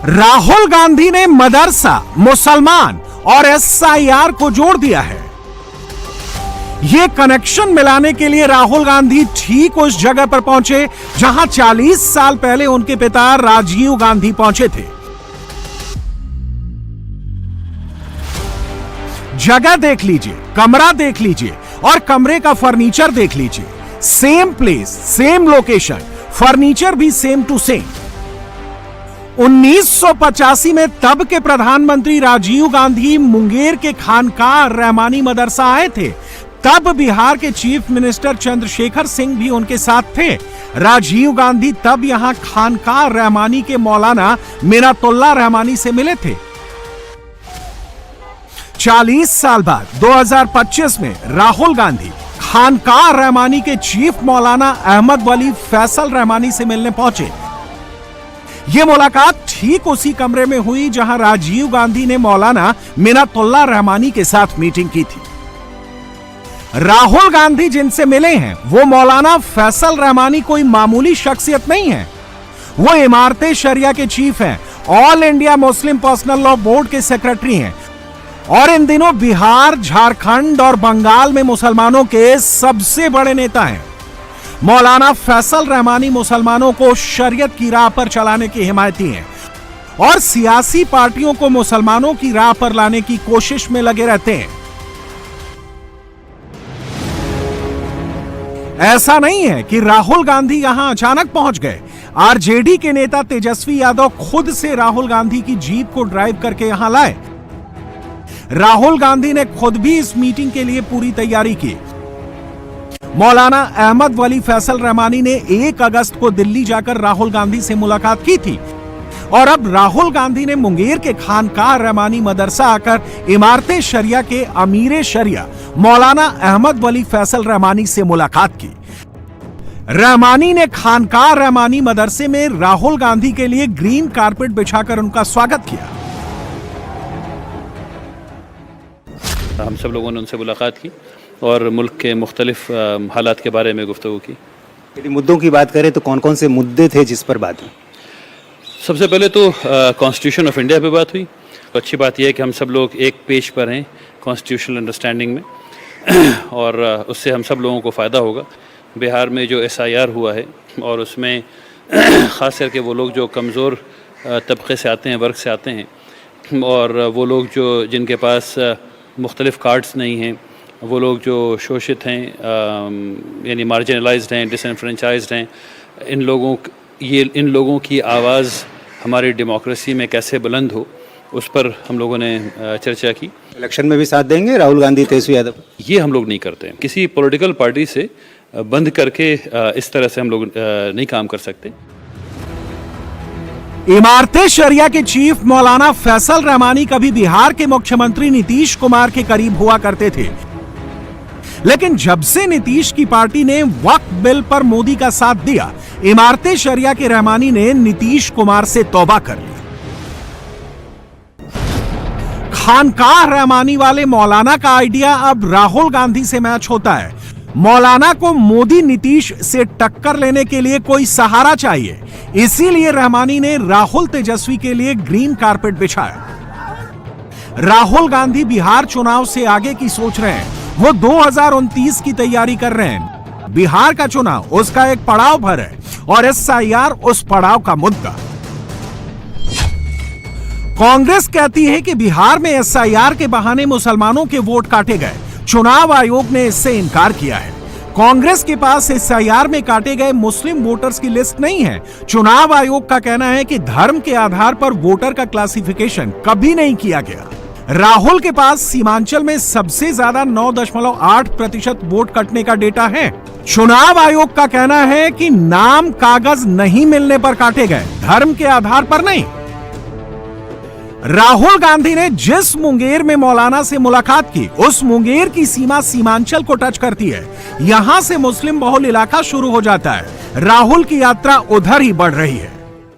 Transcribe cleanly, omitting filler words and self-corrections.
राहुल गांधी ने मदरसा, मुसलमान और एसआईआर को जोड़ दिया है। यह कनेक्शन मिलाने के लिए राहुल गांधी ठीक उस जगह पर पहुंचे जहां 40 साल पहले उनके पिता राजीव गांधी पहुंचे थे। जगह देख लीजिए, कमरा देख लीजिए और कमरे का फर्नीचर देख लीजिए। Same place, same location, furniture भी सेम टू सेम। 1985 में तब के प्रधानमंत्री राजीव गांधी मुंगेर के खानकाह रहमानी मदरसा आए थे। तब बिहार के चीफ मिनिस्टर चंद्रशेखर सिंह भी उनके साथ थे। राजीव गांधी तब यहां खानकाह रहमानी के मौलाना मिन्नतुल्लाह रहमानी से मिले थे। 40 साल बाद 2025 में राहुल गांधी खानकाह रहमानी के चीफ मौलाना अहमद वली फैसल रहमानी से मिलने पहुंचे। यह मुलाकात ठीक उसी कमरे में हुई जहां राजीव गांधी ने मौलाना मिन्नतुल्लाह रहमानी के साथ मीटिंग की थी। राहुल गांधी जिनसे मिले हैं वो मौलाना फैसल रहमानी कोई मामूली शख्सियत नहीं है। वो इमारते शरिया के चीफ हैं, all India Muslim personal law board के सेक्रेटरी हैं और इन दिनों बिहार, झारखंड और बंगाल में मुसलमानों के सबसे बड़े नेता हैं। मौलाना फैसल रहमानी मुसलमानों को शरीयत की राह पर चलाने के हिमायती हैं और सियासी पार्टियों को मुसलमानों की राह पर लाने की कोशिश में लगे रहते हैं। ऐसा नहीं है कि राहुल गांधी यहां अचानक पहुंच गए। आरजेडी के नेता तेजस्वी यादव खुद से राहुल गांधी की जीप को ड्राइव करके यहां लाए। राहुल गांधी ने खुद भी इस मीटिंग के लिए पूरी तैयारी की। मौलाना अहमद वली फैसल रहमानी ने 1 अगस्त को दिल्ली जाकर राहुल गांधी से मुलाकात की थी और अब राहुल गांधी ने मुंगेर के खानकाह रहमानी मदरसा आकर इमारते शरिया के अमीरे शरिया मौलाना अहमद वली फैसल रहमानी से मुलाकात की। रहमानी ने खानकाह रहमानी मदरसे में राहुल गांधी के लिए ग्रीन कारपेट बिछाकर उनका स्वागत किया। हम सब लोगों ने उनसे मुलाकात की और मुल्क के मुख्तलिफ हालात के बारे में गुफ्तगू की। यदि मुद्दों की बात करें तो कौन कौन से मुद्दे थे जिस पर बात हुई? सबसे पहले तो कॉन्स्टिट्यूशन ऑफ इंडिया पे बात हुई। तो अच्छी बात यह है कि हम सब लोग एक पेज पर हैं कॉन्स्टिट्यूशनल अंडरस्टैंडिंग में और उससे हम सब लोगों को फ़ायदा होगा। बिहार में जो एसआईआर हुआ है और उसमें ख़ास करके वो लोग जो कमज़ोर तबके से आते हैं, वर्ग से आते हैं और वो लोग जो जिनके पास मुख्तलिफ़ कार्ड्स नहीं हैं, वो लोग जो शोषित हैं यानी मार्जिनलाइज्ड हैं, डिसएनफ्रेंचाइज्ड हैं, इन लोगों की आवाज़ हमारी डेमोक्रेसी में कैसे बुलंद हो, उस पर हम लोगों ने चर्चा की। इलेक्शन में भी साथ देंगे राहुल गांधी, तेजस्वी यादव? ये हम लोग नहीं करते हैं। किसी पॉलिटिकल पार्टी से बंद करके इस तरह से हम लोग नहीं काम कर सकते। इमारते शरिया के चीफ मौलाना फैसल रहमानी कभी बिहार के मुख्यमंत्री नीतीश कुमार के करीब हुआ करते थे, लेकिन जब से नीतीश की पार्टी ने वक्फ बिल पर मोदी का साथ दिया, इमारते शरिया के रहमानी ने नीतीश कुमार से तौबा कर ली। खानकाह रहमानी वाले मौलाना का आइडिया अब राहुल गांधी से मैच होता है। मौलाना को मोदी नीतीश से टक्कर लेने के लिए कोई सहारा चाहिए, इसीलिए रहमानी ने राहुल तेजस्वी के लिए ग्रीन कारपेट बिछाया। राहुल गांधी बिहार चुनाव से आगे की सोच रहे हैं। वो 2029 की तैयारी कर रहे हैं। बिहार का चुनाव उसका एक पड़ाव भर है और एसआईआर उस पड़ाव का मुद्दा। कांग्रेस कहती है कि बिहार में एसआईआर के बहाने मुसलमानों के वोट काटे गए। चुनाव आयोग ने इससे इनकार किया है। कांग्रेस के पास एसआईआर में काटे गए मुस्लिम वोटर्स की लिस्ट नहीं है। चुनाव आयोग का कहना है कि धर्म के आधार पर वोटर का क्लासिफिकेशन कभी नहीं किया गया। राहुल के पास सीमांचल में सबसे ज्यादा 9.8% वोट कटने का डेटा है। चुनाव आयोग का कहना है कि नाम कागज नहीं मिलने पर काटे गए, धर्म के आधार पर नहीं। राहुल गांधी ने जिस मुंगेर में मौलाना से मुलाकात की, उस मुंगेर की सीमा सीमांचल को टच करती है। यहां से मुस्लिम बहुल इलाका शुरू हो जाता है। राहुल की यात्रा उधर ही बढ़ रही है।